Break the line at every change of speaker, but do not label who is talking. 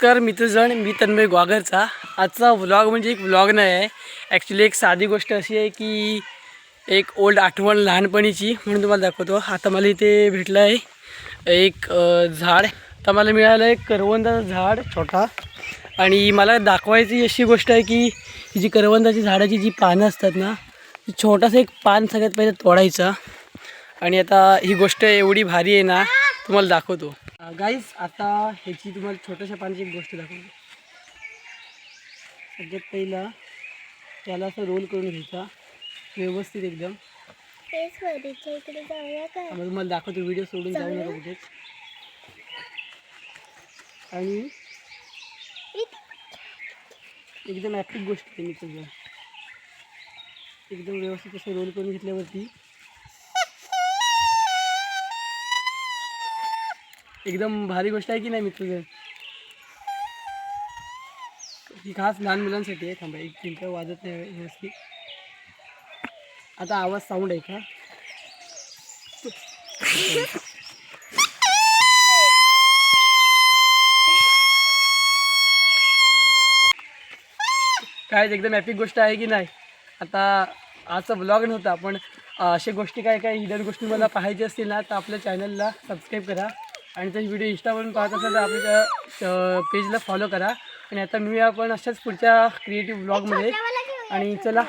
नमस्कार मित्रजण, मी तन्मय ग्वागरचा. आजचा व्लॉग म्हणजे एक व्लॉग नाही आहे. ॲक्च्युली एक साधी गोष्ट अशी आहे की एक ओल्ड आठवण लहानपणीची म्हणून तुम्हाला दाखवतो. आता मला इथे भेटलं आहे एक झाड. आता मला मिळालं आहे करवंदाचं झाड छोटा. आणि मला दाखवायची अशी गोष्ट आहे की ही जी करवंदाची झाडाची जी पानं असतात ना, ती छोटासा एक पान सगळ्यात पहिले तोडायचा. आणि आता ही गोष्ट एवढी भारी आहे ना, तुम्हाला दाखवतो. गाईज, आता ह्याची तुम्हाला छोट्याशा पानाची एक गोष्ट दाखवतो. सगळ्यात पहिला त्याला असं रोल करून घ्यायचा व्यवस्थित एकदम.
इकडे जाऊया का?
तुम्हाला दाखवतो, व्हिडिओ सोडून जाऊ नका कुठेच. आणि एकदम ॲक्टिव्ह गोष्ट आहे मी तुझं. एकदम व्यवस्थित असं रोल करून घेतल्यावरती एकदम भारी गोष्ट आहे की नाही मित्र. ही खास लहान मुलांसाठी आहे. थांबा, एक मिनिट वाजत नाही व्यवस्थित. आता आवाज साऊंड आहे का? काय एकदम ॲपिक गोष्ट आहे की नाही. आता आजचा ब्लॉग नव्हता, पण अशा गोष्टी काय काय हिडन गोष्टी मला पाहायची असतील ना, तर आपल्या चॅनलला सबस्क्राईब करा. आणि त्याची व्हिडिओ इंस्टावरून पाहत असाल तर आपल्या पेजला फॉलो करा. आणि आता मी आपण अशाच पुढच्या क्रिएटिव्ह ब्लॉगमध्ये. आणि चला.